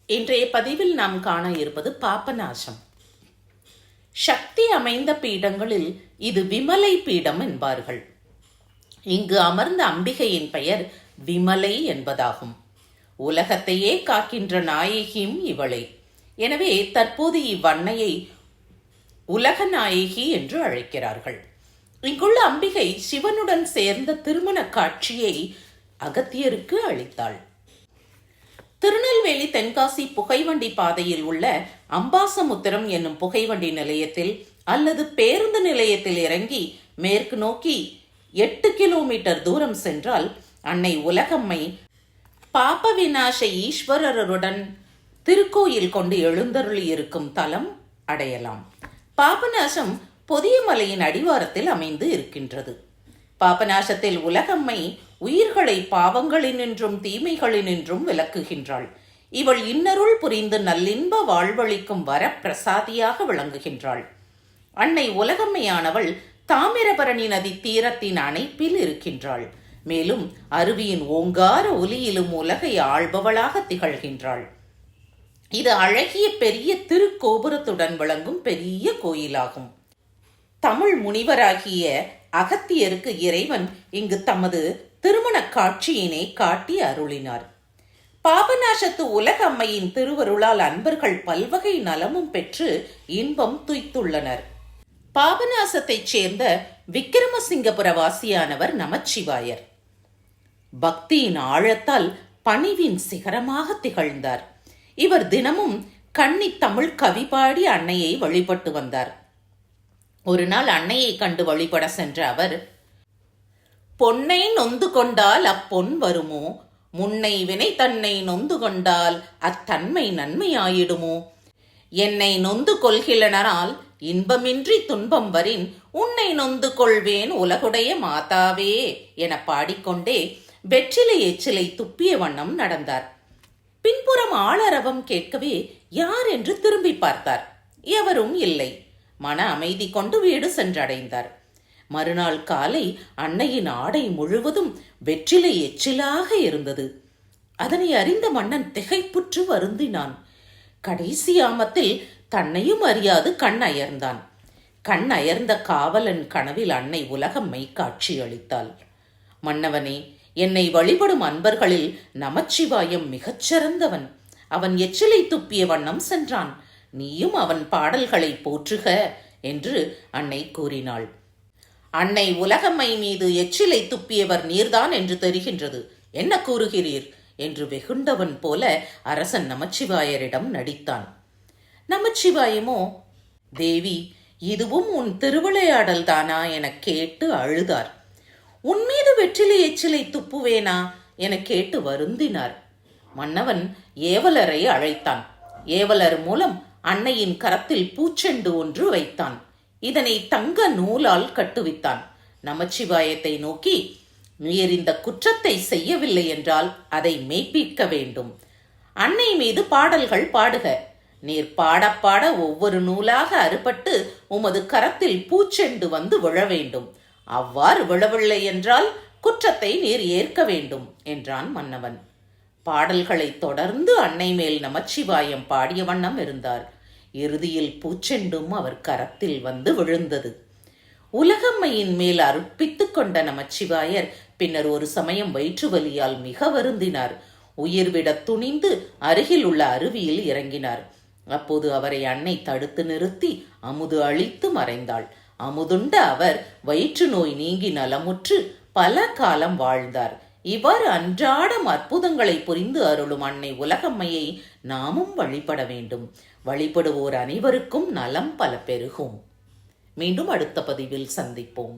இன்றைய பதிவில் நாம் காண இருப்பது பாபநாசம். சக்தி அமைந்த பீடங்களில் இது விமலை பீடம் என்பார்கள். இங்கு அமர்ந்த அம்பிகையின் பெயர் விமலை என்பதாகும். உலகத்தையே காக்கின்ற நாயகியும் இவளே. எனவே தற்போது இவ்வன்னையை உலக நாயகி என்று அழைக்கிறார்கள். இங்குள்ள அம்பிகை சிவனுடன் சேர்ந்த திருமண காட்சியை அகத்தியருக்கு அளித்தாள். திருநெல்வேலி தென்காசி புகைவண்டி பாதையில் உள்ள அம்பாசமுத்திரம் என்னும் புகைவண்டி நிலையத்தில் அல்லது பேருந்து நிலையத்தில் இறங்கி மேற்கு நோக்கி 8 கிலோமீட்டர் தூரம் சென்றால் அன்னை உலகம்மை பாப விநாச ஈஸ்வரருடன் திருக்கோயில் கொண்டு எழுந்தருளி இருக்கும் தலம் அடையலாம். பாபநாசம் பொதியமலையின் அடிவாரத்தில் அமைந்து இருக்கின்றது. பாபநாசத்தில் உலகம்மை உயிர்களை பாவங்களினின்றும் தீமைகளினின்றும் விலக்குகின்றாள். இவள் இன்னருள் புரிந்து நல்லின்ப வாழ்வழிக்கும் வரப்பிரசாதியாக விளங்குகின்றாள். அன்னை உலகம்மையானவள் தாமிரபரணி நதி தீரத்தின் அணைப்பில் இருக்கின்றாள். மேலும் அருவியின் ஓங்கார ஒலியிலும் உலகை ஆள்பவளாக திகழ்கின்றாள். இது அழகிய பெரிய திருக்கோபுரத்துடன் விளங்கும் பெரிய கோயிலாகும். தமிழ் முனிவராகிய அகத்தியருக்கு இறைவன் இங்கு தமது திருமண காட்சியினை காட்டி அருளினார். பாபநாசத்து உலக அம்மையின் திருவருளால் அன்பர்கள் பல்வகை நலமும் பெற்று இன்பம் துய்த்துள்ளனர். பாபநாசத்தைச் சேர்ந்த விக்கிரமசிங்கபுர வாசியானவர் நமச்சிவாயர். பக்தியின் ஆழத்தால் பணிவின் சிகரமாக திகழ்ந்தார். இவர் தினமும் கன்னி தமிழ் கவி பாடி அன்னையை வழிபட்டு வந்தார். ஒரு நாள் அன்னையை கண்டு வழிபட சென்ற அவர், பொன்னை நொந்து கொண்டால் அப்பொன் வருமோ, முன்னை வினை தன்னை நொந்து கொண்டால் அத்தன்மை நன்மையாயிடுமோ, என்னை நொந்து கொள்கிலனால் இன்பமின்றி துன்பம் வரின் உன்னை நொந்து கொள்வேன் உலகுடைய மாதாவே என பாடிக்கொண்டே வெற்றிலை எச்சிலை துப்பிய வண்ணம் நடந்தார். பின்புறம் ஆளரவம் கேட்கவே யார் என்று திரும்பி பார்த்தார். எவரும் இல்லை. மன அமைதி கொண்டு வீடு சென்றடைந்தார். மறுநாள் காலை அன்னையின் ஆடை முழுவதும் வெற்றிலை எச்சிலாக இருந்தது. அதனை அறிந்த மன்னன் திகைப்புற்று வருந்தினான். கடைசி யாமத்தில் தன்னையும் அறியாது கண் அயர்ந்தான். கண் அயர்ந்த காவலன் கனவில் அன்னை உலகம்மை காட்சியளித்தாள். மன்னவனே, என்னை வழிபடும் அன்பர்களில் நமச்சிவாயம் மிகச்சிறந்தவன். அவன் எச்சிலை துப்பிய வண்ணம் சென்றான். நீயும் அவன் பாடல்களை போற்றுக என்று அன்னை கூறினாள். அன்னை உலகம்மை மீது எச்சிலை துப்பியவர் நீர்தான் என்று தெரிகின்றது, என்ன கூறுகிறீர் என்று வெகுண்டவன் போல அரசன் நமச்சிவாயரிடம் நடித்தான். நமச்சிவாயமோ, தேவி, இதுவும் உன் திருவிளையாடல் தானா என கேட்டு அழுதார். உன் மீது வெற்றிலை எச்சிலை துப்புவேனா என கேட்டு வருந்தினார். மன்னவன் ஏவலரை அழைத்தான். ஏவலர் மூலம் அன்னையின் கரத்தில் பூச்செண்டு ஒன்று வைத்தான். இதனை தங்க நூலால் கட்டுவித்தான். நமச்சிவாயத்தை நோக்கி, நீர் இந்த குற்றத்தை செய்யவில்லை என்றால் அதை மெய்ப்பிக்க வேண்டும். அன்னை மீது பாடல்கள் பாடுக. நீர் பாட ஒவ்வொரு நூலாக அறுபட்டு உமது கரத்தில் பூச்செண்டு வந்து விழ வேண்டும். அவ்வாறு விழவில்லை என்றால் குற்றத்தை நீர் ஏற்க வேண்டும் என்றான் மன்னவன். பாடல்களை தொடர்ந்து அன்னை மேல் நமச்சிவாயம் பாடிய வண்ணம் இருந்தார். இறுதியில் பூச்செண்டும் அவர் கரத்தில் வந்து விழுந்தது. உலகம்மையின் மேல் அர்ப்பித்து கொண்ட நமச்சிவாயர் பின்னர் ஒரு சமயம் வயிற்று வலியால் மிக வருந்தினார். உயிர்விட துணிந்து அருகில் உள்ள அருவியில் இறங்கினார். அப்போது அவரை அன்னை தடுத்து நிறுத்தி அமுது அளித்து மறைந்தாள். அமுதுண்ட அவர் வயிற்று நோய் நீங்கி நலமுற்று பல காலம் வாழ்ந்தார். இவ்வாறு அன்றாடம் அற்புதங்களை புரிந்து அருளும் அன்னை உலகம்மையை நாமும் வழிபட வேண்டும். வழிபடுவோர் அனைவருக்கும் நலம் பல பெருகும். மீண்டும் அடுத்த பதிவில் சந்திப்போம்.